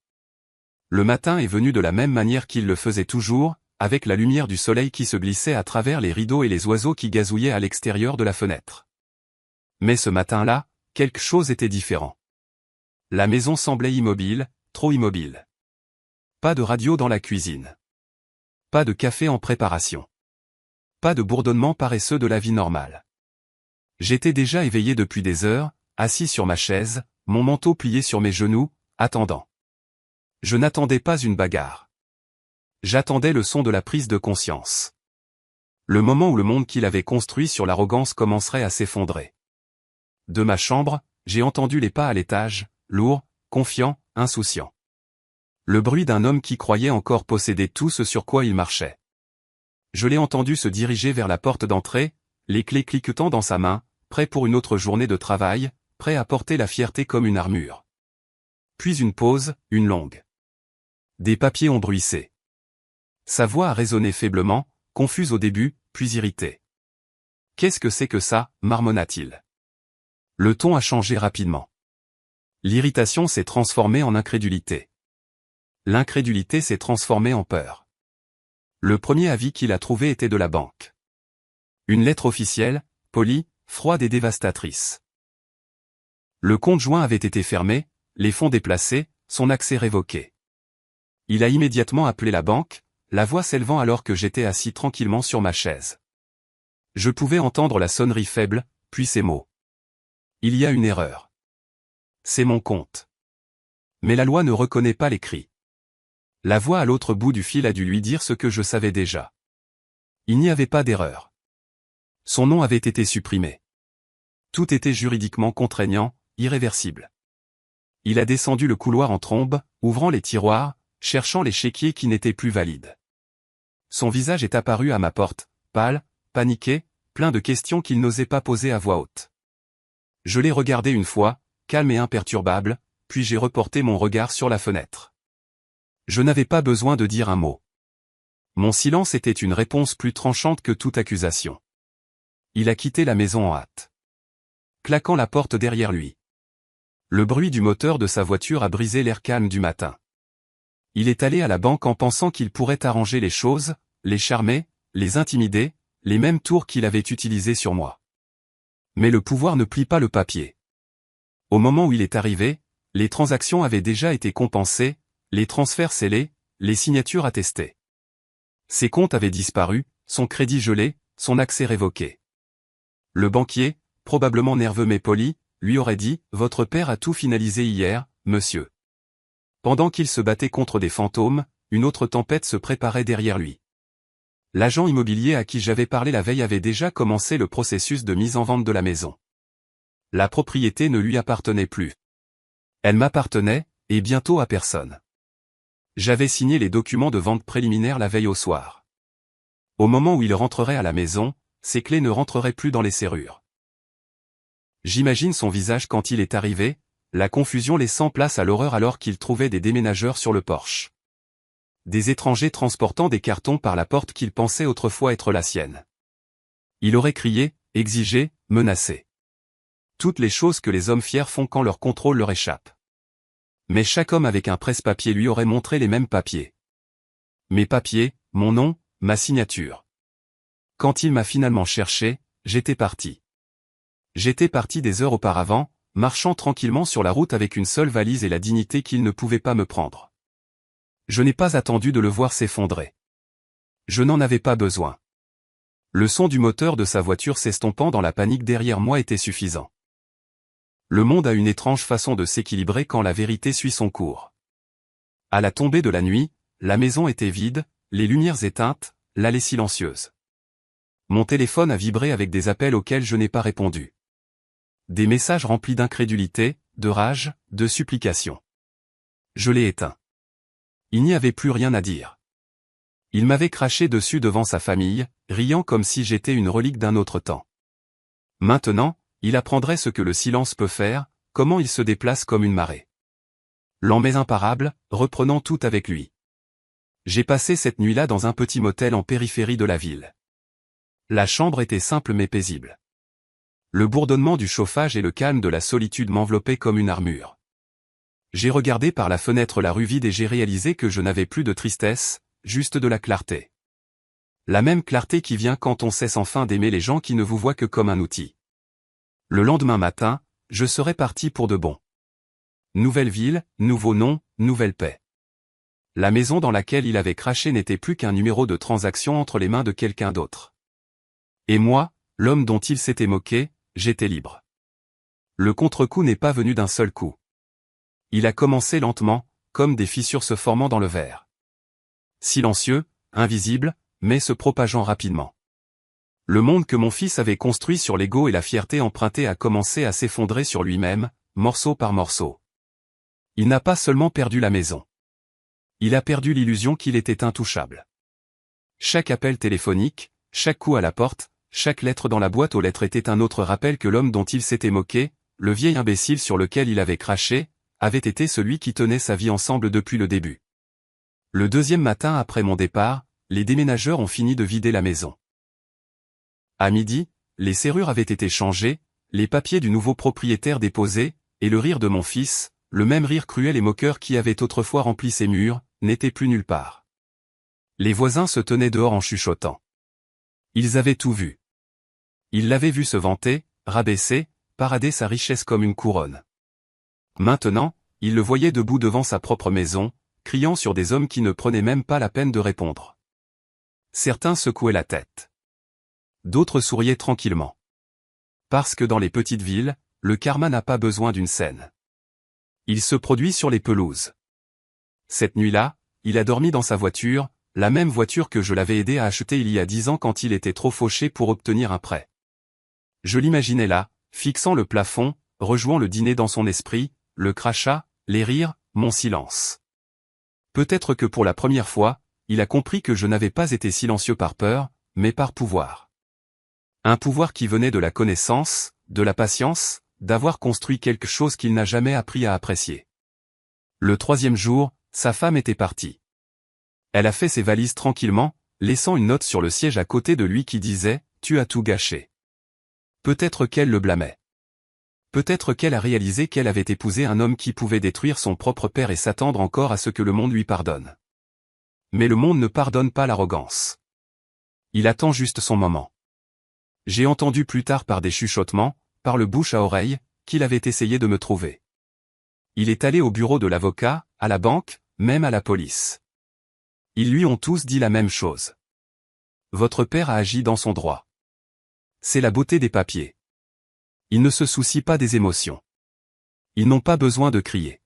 Speaker 1: Le matin est venu de la même manière qu'il le faisait toujours, avec la lumière du soleil qui se glissait à travers les rideaux et les oiseaux qui gazouillaient à l'extérieur de la fenêtre. Mais ce matin-là, quelque chose était différent. La maison semblait immobile, trop immobile. Pas de radio dans la cuisine. Pas de café en préparation. Pas de bourdonnement paresseux de la vie normale. J'étais déjà éveillé depuis des heures, assis sur ma chaise, mon manteau plié sur mes genoux, attendant. Je n'attendais pas une bagarre. J'attendais le son de la prise de conscience. Le moment où le monde qu'il avait construit sur l'arrogance commencerait à s'effondrer. De ma chambre, j'ai entendu les pas à l'étage, lourds, confiants, insouciants. Le bruit d'un homme qui croyait encore posséder tout ce sur quoi il marchait. Je l'ai entendu se diriger vers la porte d'entrée, les clés cliquetant dans sa main, prêt pour une autre journée de travail, prêt à porter la fierté comme une armure. Puis une pause, une longue. Des papiers ont bruissé. Sa voix a résonné faiblement, confuse au début, puis irritée. « Qu'est-ce que c'est que ça ?» marmonna-t-il. Le ton a changé rapidement. L'irritation s'est transformée en incrédulité. L'incrédulité s'est transformée en peur. Le premier avis qu'il a trouvé était de la banque. Une lettre officielle, polie, froide et dévastatrice. Le compte joint avait été fermé, les fonds déplacés, son accès révoqué. Il a immédiatement appelé la banque, la voix s'élevant alors que j'étais assis tranquillement sur ma chaise. Je pouvais entendre la sonnerie faible, puis ces mots. Il y a une erreur. C'est mon compte. Mais la loi ne reconnaît pas les cris. La voix à l'autre bout du fil a dû lui dire ce que je savais déjà. Il n'y avait pas d'erreur. Son nom avait été supprimé. Tout était juridiquement contraignant, irréversible. Il a descendu le couloir en trombe, ouvrant les tiroirs, cherchant les chéquiers qui n'étaient plus valides. Son visage est apparu à ma porte, pâle, paniqué, plein de questions qu'il n'osait pas poser à voix haute. Je l'ai regardé une fois, calme et imperturbable, puis j'ai reporté mon regard sur la fenêtre. Je n'avais pas besoin de dire un mot. Mon silence était une réponse plus tranchante que toute accusation. Il a quitté la maison en hâte, claquant la porte derrière lui. Le bruit du moteur de sa voiture a brisé l'air calme du matin. Il est allé à la banque en pensant qu'il pourrait arranger les choses, les charmer, les intimider, les mêmes tours qu'il avait utilisés sur moi. Mais le pouvoir ne plie pas le papier. Au moment où il est arrivé, les transactions avaient déjà été compensées, les transferts scellés, les signatures attestées. Ses comptes avaient disparu, son crédit gelé, son accès révoqué. Le banquier, probablement nerveux mais poli, lui aurait dit « Votre père a tout finalisé hier, monsieur ». Pendant qu'il se battait contre des fantômes, une autre tempête se préparait derrière lui. L'agent immobilier à qui j'avais parlé la veille avait déjà commencé le processus de mise en vente de la maison. La propriété ne lui appartenait plus. Elle m'appartenait, et bientôt à personne. J'avais signé les documents de vente préliminaire la veille au soir. Au moment où il rentrerait à la maison, ses clés ne rentreraient plus dans les serrures. J'imagine son visage quand il est arrivé, la confusion laissant place à l'horreur alors qu'il trouvait des déménageurs sur le porche. Des étrangers transportant des cartons par la porte qu'il pensait autrefois être la sienne. Il aurait crié, exigé, menacé. Toutes les choses que les hommes fiers font quand leur contrôle leur échappe. Mais chaque homme avec un presse-papier lui aurait montré les mêmes papiers. Mes papiers, mon nom, ma signature. Quand il m'a finalement cherché, j'étais parti. J'étais parti des heures auparavant, marchant tranquillement sur la route avec une seule valise et la dignité qu'il ne pouvait pas me prendre. Je n'ai pas attendu de le voir s'effondrer. Je n'en avais pas besoin. Le son du moteur de sa voiture s'estompant dans la panique derrière moi était suffisant. Le monde a une étrange façon de s'équilibrer quand la vérité suit son cours. À la tombée de la nuit, la maison était vide, les lumières éteintes, l'allée silencieuse. Mon téléphone a vibré avec des appels auxquels je n'ai pas répondu. Des messages remplis d'incrédulité, de rage, de supplication. Je l'ai éteint. Il n'y avait plus rien à dire. Il m'avait craché dessus devant sa famille, riant comme si j'étais une relique d'un autre temps. Maintenant, il apprendrait ce que le silence peut faire, comment il se déplace comme une marée. Lent mais imparable, reprenant tout avec lui. J'ai passé cette nuit-là dans un petit motel en périphérie de la ville. La chambre était simple mais paisible. Le bourdonnement du chauffage et le calme de la solitude m'enveloppaient comme une armure. J'ai regardé par la fenêtre la rue vide et j'ai réalisé que je n'avais plus de tristesse, juste de la clarté. La même clarté qui vient quand on cesse enfin d'aimer les gens qui ne vous voient que comme un outil. Le lendemain matin, je serais parti pour de bon. Nouvelle ville, nouveau nom, nouvelle paix. La maison dans laquelle il avait craché n'était plus qu'un numéro de transaction entre les mains de quelqu'un d'autre. Et moi, l'homme dont il s'était moqué, j'étais libre. Le contre-coup n'est pas venu d'un seul coup. Il a commencé lentement, comme des fissures se formant dans le verre. Silencieux, invisible, mais se propageant rapidement. Le monde que mon fils avait construit sur l'ego et la fierté empruntée a commencé à s'effondrer sur lui-même, morceau par morceau. Il n'a pas seulement perdu la maison. Il a perdu l'illusion qu'il était intouchable. Chaque appel téléphonique, chaque coup à la porte, chaque lettre dans la boîte aux lettres était un autre rappel que l'homme dont il s'était moqué, le vieil imbécile sur lequel il avait craché, avait été celui qui tenait sa vie ensemble depuis le début. Le deuxième matin après mon départ, les déménageurs ont fini de vider la maison. À midi, les serrures avaient été changées, les papiers du nouveau propriétaire déposés, et le rire de mon fils, le même rire cruel et moqueur qui avait autrefois rempli ces murs, n'était plus nulle part. Les voisins se tenaient dehors en chuchotant. Ils avaient tout vu. Il l'avait vu se vanter, rabaisser, parader sa richesse comme une couronne. Maintenant, il le voyait debout devant sa propre maison, criant sur des hommes qui ne prenaient même pas la peine de répondre. Certains secouaient la tête. D'autres souriaient tranquillement. Parce que dans les petites villes, le karma n'a pas besoin d'une scène. Il se produit sur les pelouses. Cette nuit-là, il a dormi dans sa voiture, la même voiture que je l'avais aidé à acheter il y a 10 ans quand il était trop fauché pour obtenir un prêt. Je l'imaginais là, fixant le plafond, rejouant le dîner dans son esprit, le crachat, les rires, mon silence. Peut-être que pour la première fois, il a compris que je n'avais pas été silencieux par peur, mais par pouvoir. Un pouvoir qui venait de la connaissance, de la patience, d'avoir construit quelque chose qu'il n'a jamais appris à apprécier. Le 3e jour, sa femme était partie. Elle a fait ses valises tranquillement, laissant une note sur le siège à côté de lui qui disait « Tu as tout gâché ». Peut-être qu'elle le blâmait. Peut-être qu'elle a réalisé qu'elle avait épousé un homme qui pouvait détruire son propre père et s'attendre encore à ce que le monde lui pardonne. Mais le monde ne pardonne pas l'arrogance. Il attend juste son moment. J'ai entendu plus tard par des chuchotements, par le bouche à oreille, qu'il avait essayé de me trouver. Il est allé au bureau de l'avocat, à la banque, même à la police. Ils lui ont tous dit la même chose. Votre père a agi dans son droit. C'est la beauté des papiers. Ils ne se soucient pas des émotions. Ils n'ont pas besoin de crier.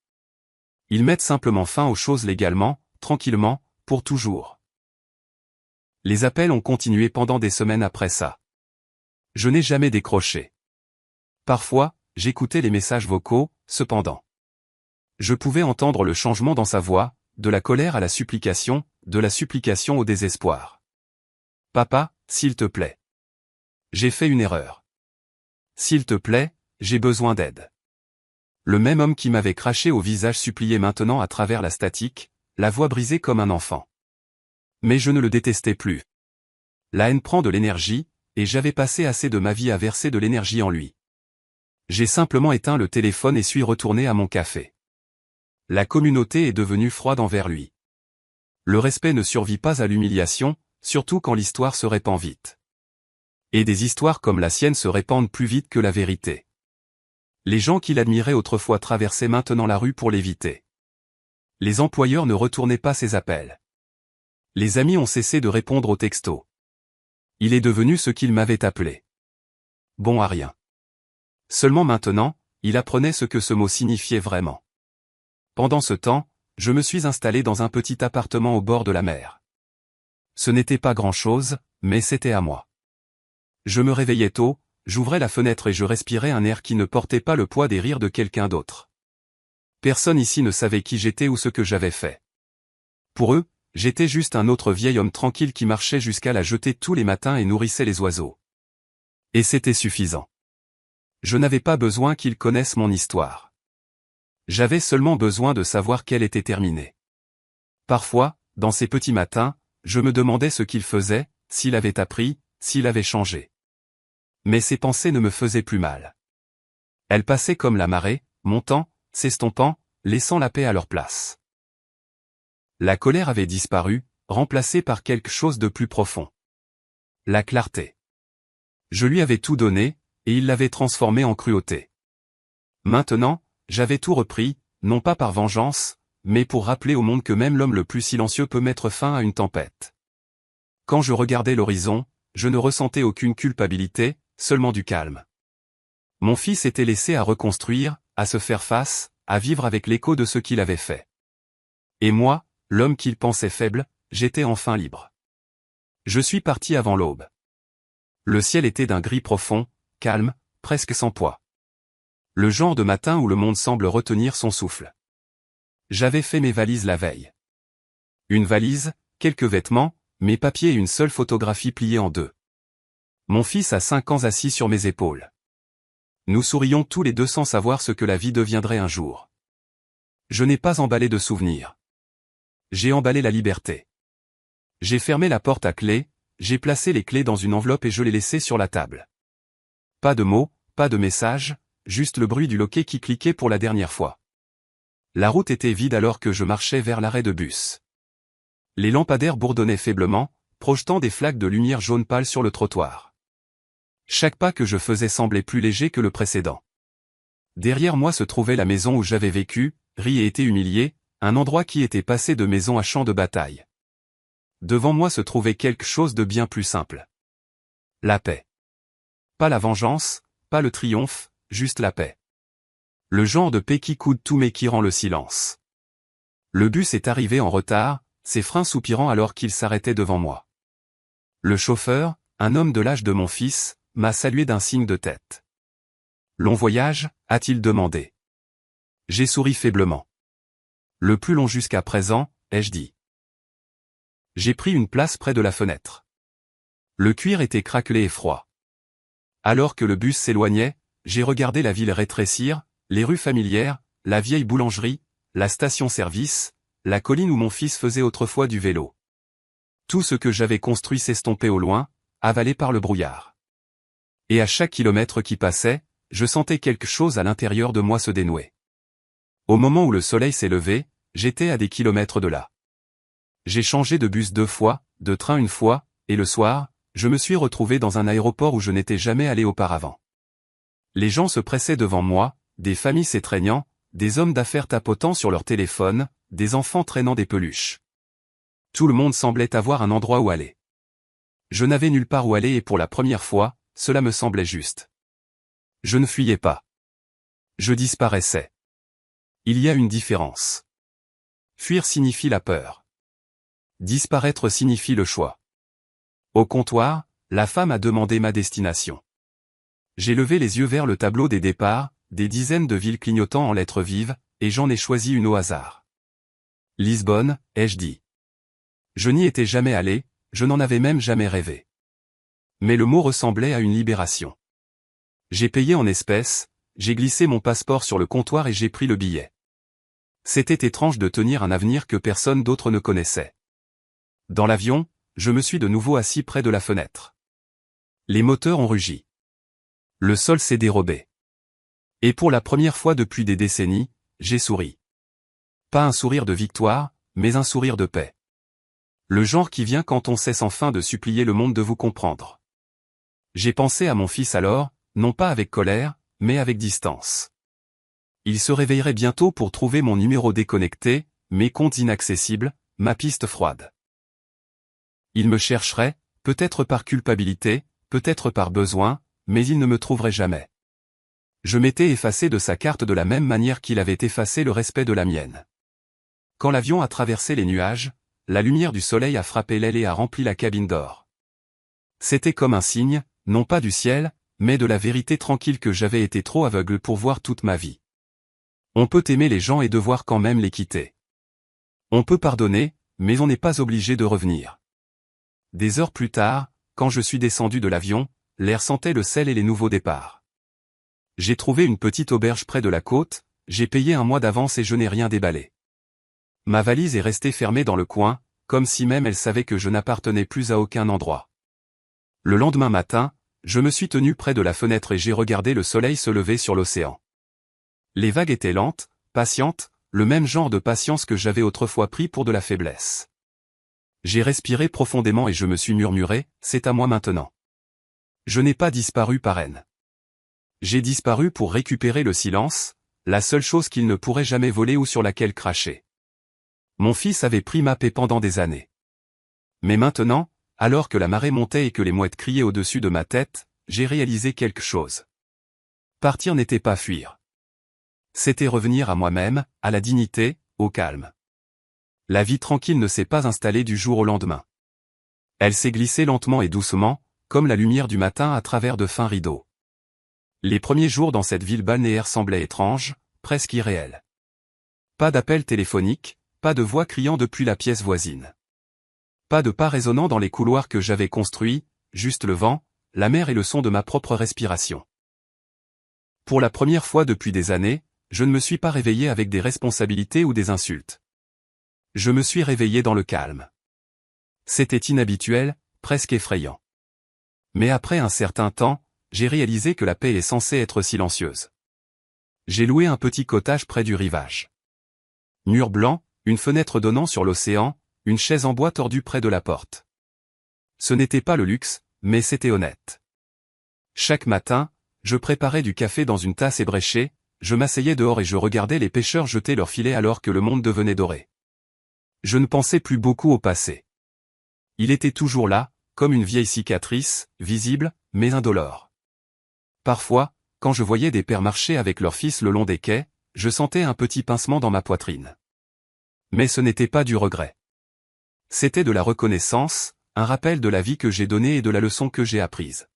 Speaker 1: Ils mettent simplement fin aux choses légalement, tranquillement, pour toujours. Les appels ont continué pendant des semaines après ça. Je n'ai jamais décroché. Parfois, j'écoutais les messages vocaux, cependant. Je pouvais entendre le changement dans sa voix, de la colère à la supplication, de la supplication au désespoir. Papa, s'il te plaît. J'ai fait une erreur. S'il te plaît, j'ai besoin d'aide. Le même homme qui m'avait craché au visage suppliait maintenant à travers la statique, la voix brisée comme un enfant. Mais je ne le détestais plus. La haine prend de l'énergie, et j'avais passé assez de ma vie à verser de l'énergie en lui. J'ai simplement éteint le téléphone et suis retourné à mon café. La communauté est devenue froide envers lui. Le respect ne survit pas à l'humiliation, surtout quand l'histoire se répand vite. Et des histoires comme la sienne se répandent plus vite que la vérité. Les gens qu'il admirait autrefois traversaient maintenant la rue pour l'éviter. Les employeurs ne retournaient pas ses appels. Les amis ont cessé de répondre aux textos. Il est devenu ce qu'il m'avait appelé. Bon à rien. Seulement maintenant, il apprenait ce que ce mot signifiait vraiment. Pendant ce temps, je me suis installé dans un petit appartement au bord de la mer. Ce n'était pas grand-chose, mais c'était à moi. Je me réveillais tôt, j'ouvrais la fenêtre et je respirais un air qui ne portait pas le poids des rires de quelqu'un d'autre. Personne ici ne savait qui j'étais ou ce que j'avais fait. Pour eux, j'étais juste un autre vieil homme tranquille qui marchait jusqu'à la jetée tous les matins et nourrissait les oiseaux. Et c'était suffisant. Je n'avais pas besoin qu'ils connaissent mon histoire. J'avais seulement besoin de savoir qu'elle était terminée. Parfois, dans ces petits matins, je me demandais ce qu'il faisait, s'il avait appris, s'il avait changé. Mais ces pensées ne me faisaient plus mal. Elles passaient comme la marée, montant, s'estompant, laissant la paix à leur place. La colère avait disparu, remplacée par quelque chose de plus profond. La clarté. Je lui avais tout donné, et il l'avait transformé en cruauté. Maintenant, j'avais tout repris, non pas par vengeance, mais pour rappeler au monde que même l'homme le plus silencieux peut mettre fin à une tempête. Quand je regardais l'horizon, je ne ressentais aucune culpabilité, seulement du calme. Mon fils était laissé à reconstruire, à se faire face, à vivre avec l'écho de ce qu'il avait fait. Et moi, l'homme qu'il pensait faible, j'étais enfin libre. Je suis parti avant l'aube. Le ciel était d'un gris profond, calme, presque sans poids. Le genre de matin où le monde semble retenir son souffle. J'avais fait mes valises la veille. Une valise, quelques vêtements, mes papiers et une seule photographie pliée en deux. Mon fils a 5 ans assis sur mes épaules. Nous sourions tous les deux sans savoir ce que la vie deviendrait un jour. Je n'ai pas emballé de souvenirs. J'ai emballé la liberté. J'ai fermé la porte à clé, j'ai placé les clés dans une enveloppe et je les laissais sur la table. Pas de mots, pas de messages, juste le bruit du loquet qui cliquait pour la dernière fois. La route était vide alors que je marchais vers l'arrêt de bus. Les lampadaires bourdonnaient faiblement, projetant des flaques de lumière jaune pâle sur le trottoir. Chaque pas que je faisais semblait plus léger que le précédent. Derrière moi se trouvait la maison où j'avais vécu, ri et été humilié, un endroit qui était passé de maison à champ de bataille. Devant moi se trouvait quelque chose de bien plus simple. La paix. Pas la vengeance, pas le triomphe, juste la paix. Le genre de paix qui coude tout mais qui rend le silence. Le bus est arrivé en retard, ses freins soupirant alors qu'il s'arrêtait devant moi. Le chauffeur, un homme de l'âge de mon fils, m'a salué d'un signe de tête. Long voyage, a-t-il demandé. J'ai souri faiblement. Le plus long jusqu'à présent, ai-je dit. J'ai pris une place près de la fenêtre. Le cuir était craquelé et froid. Alors que le bus s'éloignait, j'ai regardé la ville rétrécir, les rues familières, la vieille boulangerie, la station-service, la colline où mon fils faisait autrefois du vélo. Tout ce que j'avais construit s'estompait au loin, avalé par le brouillard. Et à chaque kilomètre qui passait, je sentais quelque chose à l'intérieur de moi se dénouer. Au moment où le soleil s'est levé, j'étais à des kilomètres de là. J'ai changé de bus 2 fois, de train 1 fois, et le soir, je me suis retrouvé dans un aéroport où je n'étais jamais allé auparavant. Les gens se pressaient devant moi, des familles s'étreignant, des hommes d'affaires tapotant sur leur téléphone, des enfants traînant des peluches. Tout le monde semblait avoir un endroit où aller. Je n'avais nulle part où aller et pour la première fois, cela me semblait juste. Je ne fuyais pas. Je disparaissais. Il y a une différence. Fuir signifie la peur. Disparaître signifie le choix. Au comptoir, la femme a demandé ma destination. J'ai levé les yeux vers le tableau des départs, des dizaines de villes clignotant en lettres vives, et j'en ai choisi une au hasard. Lisbonne, ai-je dit. Je n'y étais jamais allé, je n'en avais même jamais rêvé. Mais le mot ressemblait à une libération. J'ai payé en espèces, j'ai glissé mon passeport sur le comptoir et j'ai pris le billet. C'était étrange de tenir un avenir que personne d'autre ne connaissait. Dans l'avion, je me suis de nouveau assis près de la fenêtre. Les moteurs ont rugi. Le sol s'est dérobé. Et pour la première fois depuis des décennies, j'ai souri. Pas un sourire de victoire, mais un sourire de paix. Le genre qui vient quand on cesse enfin de supplier le monde de vous comprendre. J'ai pensé à mon fils alors, non pas avec colère, mais avec distance. Il se réveillerait bientôt pour trouver mon numéro déconnecté, mes comptes inaccessibles, ma piste froide. Il me chercherait, peut-être par culpabilité, peut-être par besoin, mais il ne me trouverait jamais. Je m'étais effacé de sa carte de la même manière qu'il avait effacé le respect de la mienne. Quand l'avion a traversé les nuages, la lumière du soleil a frappé l'aile et a rempli la cabine d'or. C'était comme un signe, non pas du ciel, mais de la vérité tranquille que j'avais été trop aveugle pour voir toute ma vie. On peut aimer les gens et devoir quand même les quitter. On peut pardonner, mais on n'est pas obligé de revenir. Des heures plus tard, quand je suis descendu de l'avion, l'air sentait le sel et les nouveaux départs. J'ai trouvé une petite auberge près de la côte, j'ai payé un mois d'avance et je n'ai rien déballé. Ma valise est restée fermée dans le coin, comme si même elle savait que je n'appartenais plus à aucun endroit. Le lendemain matin, je me suis tenu près de la fenêtre et j'ai regardé le soleil se lever sur l'océan. Les vagues étaient lentes, patientes, le même genre de patience que j'avais autrefois pris pour de la faiblesse. J'ai respiré profondément et je me suis murmuré, c'est à moi maintenant. Je n'ai pas disparu par haine. J'ai disparu pour récupérer le silence, la seule chose qu'il ne pourrait jamais voler ou sur laquelle cracher. Mon fils avait pris ma paix pendant des années. Mais maintenant, alors que la marée montait et que les mouettes criaient au-dessus de ma tête, j'ai réalisé quelque chose. Partir n'était pas fuir. C'était revenir à moi-même, à la dignité, au calme. La vie tranquille ne s'est pas installée du jour au lendemain. Elle s'est glissée lentement et doucement, comme la lumière du matin à travers de fins rideaux. Les premiers jours dans cette ville balnéaire semblaient étranges, presque irréels. Pas d'appel téléphonique, pas de voix criant depuis la pièce voisine. Pas de pas résonnant dans les couloirs que j'avais construits, juste le vent, la mer et le son de ma propre respiration. Pour la première fois depuis des années, je ne me suis pas réveillé avec des responsabilités ou des insultes. Je me suis réveillé dans le calme. C'était inhabituel, presque effrayant. Mais après un certain temps, j'ai réalisé que la paix est censée être silencieuse. J'ai loué un petit cottage près du rivage. Mur blanc, une fenêtre donnant sur l'océan, une chaise en bois tordue près de la porte. Ce n'était pas le luxe, mais c'était honnête. Chaque matin, je préparais du café dans une tasse ébréchée, je m'asseyais dehors et je regardais les pêcheurs jeter leurs filets alors que le monde devenait doré. Je ne pensais plus beaucoup au passé. Il était toujours là, comme une vieille cicatrice, visible, mais indolore. Parfois, quand je voyais des pères marcher avec leurs fils le long des quais, je sentais un petit pincement dans ma poitrine. Mais ce n'était pas du regret. C'était de la reconnaissance, un rappel de la vie que j'ai donnée et de la leçon que j'ai apprise.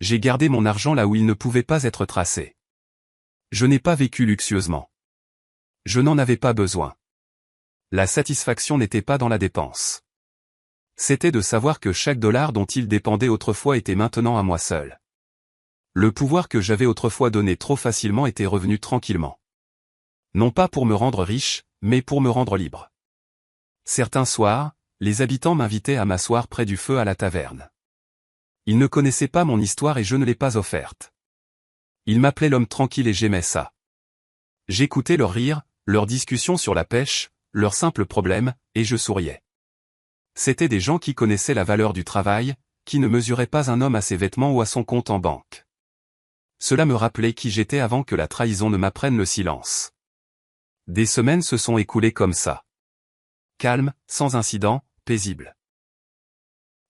Speaker 1: J'ai gardé mon argent là où il ne pouvait pas être tracé. Je n'ai pas vécu luxueusement. Je n'en avais pas besoin. La satisfaction n'était pas dans la dépense. C'était de savoir que chaque dollar dont il dépendait autrefois était maintenant à moi seul. Le pouvoir que j'avais autrefois donné trop facilement était revenu tranquillement. Non pas pour me rendre riche, mais pour me rendre libre. Certains soirs, les habitants m'invitaient à m'asseoir près du feu à la taverne. Ils ne connaissaient pas mon histoire et je ne l'ai pas offerte. Ils m'appelaient l'homme tranquille et j'aimais ça. J'écoutais leurs rires, leurs discussions sur la pêche, leurs simples problèmes, et je souriais. C'étaient des gens qui connaissaient la valeur du travail, qui ne mesuraient pas un homme à ses vêtements ou à son compte en banque. Cela me rappelait qui j'étais avant que la trahison ne m'apprenne le silence. Des semaines se sont écoulées comme ça. Calme, sans incident, paisible.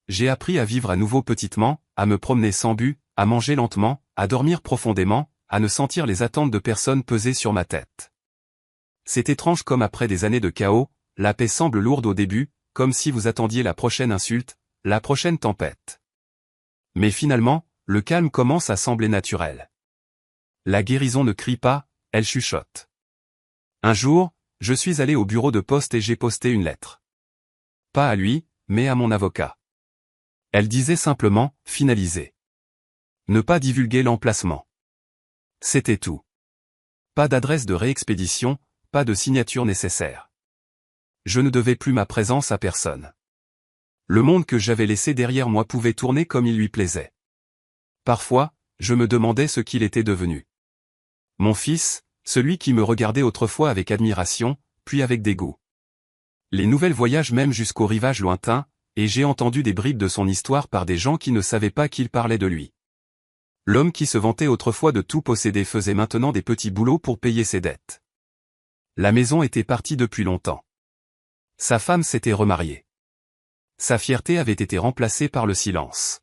Speaker 1: J'ai appris à vivre à nouveau petitement, à me promener sans but, à manger lentement, à dormir profondément, à ne sentir les attentes de personne peser sur ma tête. C'est étrange comme après des années de chaos, la paix semble lourde au début, comme si vous attendiez la prochaine insulte, la prochaine tempête. Mais finalement, le calme commence à sembler naturel. La guérison ne crie pas, elle chuchote. Un jour, je suis allé au bureau de poste et j'ai posté une lettre. Pas à lui, mais à mon avocat. Elle disait simplement « finaliser ». Ne pas divulguer l'emplacement. C'était tout. Pas d'adresse de réexpédition, pas de signature nécessaire. Je ne devais plus ma présence à personne. Le monde que j'avais laissé derrière moi pouvait tourner comme il lui plaisait. Parfois, je me demandais ce qu'il était devenu. Mon fils, celui qui me regardait autrefois avec admiration, puis avec dégoût. Les nouvelles voyagent même jusqu'au rivage lointain, et j'ai entendu des bribes de son histoire par des gens qui ne savaient pas qu'il parlait de lui. L'homme qui se vantait autrefois de tout posséder faisait maintenant des petits boulots pour payer ses dettes. La maison était partie depuis longtemps. Sa femme s'était remariée. Sa fierté avait été remplacée par le silence.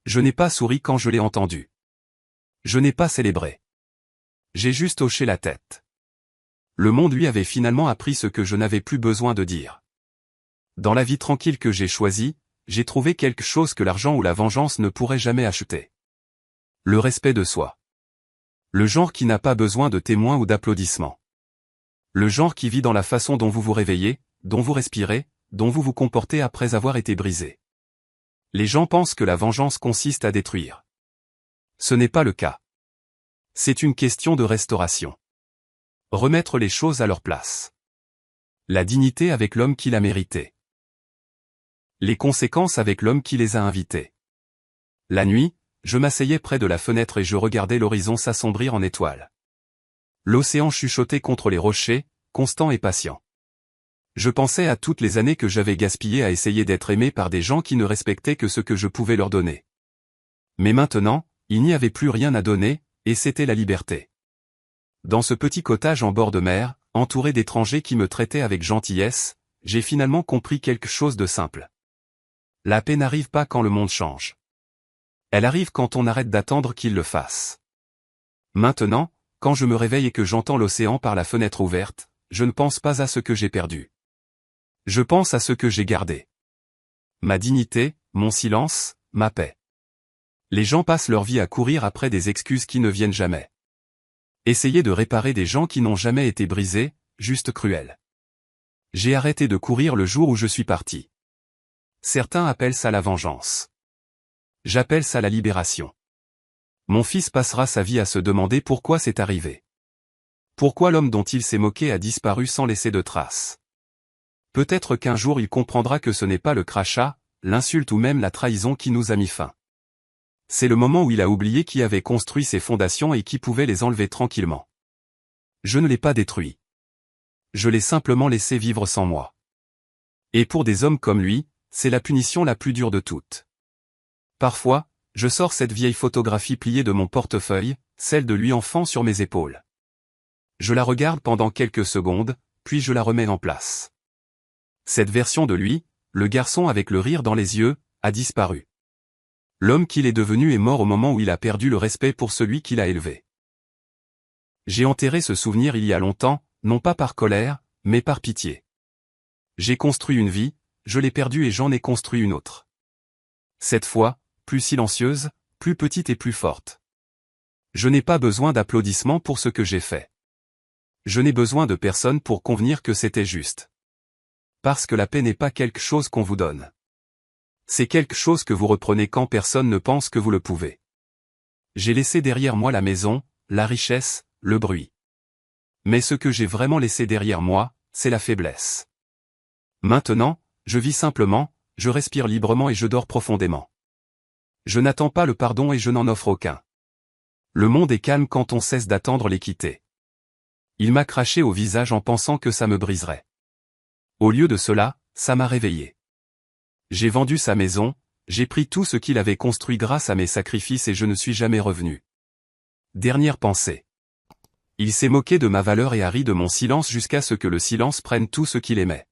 Speaker 1: Je n'ai pas souri quand je l'ai entendu. Je n'ai pas célébré. J'ai juste hoché la tête. Le monde lui avait finalement appris ce que je n'avais plus besoin de dire. Dans la vie tranquille que j'ai choisie, j'ai trouvé quelque chose que l'argent ou la vengeance ne pourraient jamais acheter. Le respect de soi. Le genre qui n'a pas besoin de témoins ou d'applaudissements. Le genre qui vit dans la façon dont vous vous réveillez, dont vous respirez, dont vous vous comportez après avoir été brisé. Les gens pensent que la vengeance consiste à détruire. Ce n'est pas le cas. C'est une question de restauration. Remettre les choses à leur place. La dignité avec l'homme qui l'a mérité. Les conséquences avec l'homme qui les a invités. La nuit, je m'asseyais près de la fenêtre et je regardais l'horizon s'assombrir en étoiles. L'océan chuchotait contre les rochers, constant et patient. Je pensais à toutes les années que j'avais gaspillées à essayer d'être aimé par des gens qui ne respectaient que ce que je pouvais leur donner. Mais maintenant, il n'y avait plus rien à donner, et c'était la liberté. Dans ce petit cottage en bord de mer, entouré d'étrangers qui me traitaient avec gentillesse, j'ai finalement compris quelque chose de simple. La paix n'arrive pas quand le monde change. Elle arrive quand on arrête d'attendre qu'il le fasse. Maintenant, quand je me réveille et que j'entends l'océan par la fenêtre ouverte, je ne pense pas à ce que j'ai perdu. Je pense à ce que j'ai gardé. Ma dignité, mon silence, ma paix. Les gens passent leur vie à courir après des excuses qui ne viennent jamais. Essayer de réparer des gens qui n'ont jamais été brisés, juste cruel. J'ai arrêté de courir le jour où je suis parti. Certains appellent ça la vengeance. J'appelle ça la libération. Mon fils passera sa vie à se demander pourquoi c'est arrivé. Pourquoi l'homme dont il s'est moqué a disparu sans laisser de traces. Peut-être qu'un jour il comprendra que ce n'est pas le crachat, l'insulte ou même la trahison qui nous a mis fin. C'est le moment où il a oublié qui avait construit ses fondations et qui pouvait les enlever tranquillement. Je ne l'ai pas détruit. Je l'ai simplement laissé vivre sans moi. Et pour des hommes comme lui, c'est la punition la plus dure de toutes. Parfois, Je sors cette vieille photographie pliée de mon portefeuille, celle de lui enfant sur mes épaules. Je la regarde pendant quelques secondes, puis je la remets en place. Cette version de lui, le garçon avec le rire dans les yeux, a disparu. L'homme qu'il est devenu est mort au moment où il a perdu le respect pour celui qui l'a élevé. J'ai enterré ce souvenir il y a longtemps, non pas par colère, mais par pitié. J'ai construit une vie, je l'ai perdue et j'en ai construit une autre. Cette fois, plus silencieuse, plus petite et plus forte. Je n'ai pas besoin d'applaudissements pour ce que j'ai fait. Je n'ai besoin de personne pour convenir que c'était juste. Parce que la paix n'est pas quelque chose qu'on vous donne. C'est quelque chose que vous reprenez quand personne ne pense que vous le pouvez. J'ai laissé derrière moi la maison, la richesse, le bruit. Mais ce que j'ai vraiment laissé derrière moi, c'est la faiblesse. Maintenant, je vis simplement, je respire librement et je dors profondément. Je n'attends pas le pardon et je n'en offre aucun. Le monde est calme quand on cesse d'attendre l'équité. Il m'a craché au visage en pensant que ça me briserait. Au lieu de cela, ça m'a réveillé. J'ai vendu sa maison, j'ai pris tout ce qu'il avait construit grâce à mes sacrifices et je ne suis jamais revenu. Dernière pensée. Il s'est moqué de ma valeur et a ri de mon silence jusqu'à ce que le silence prenne tout ce qu'il aimait.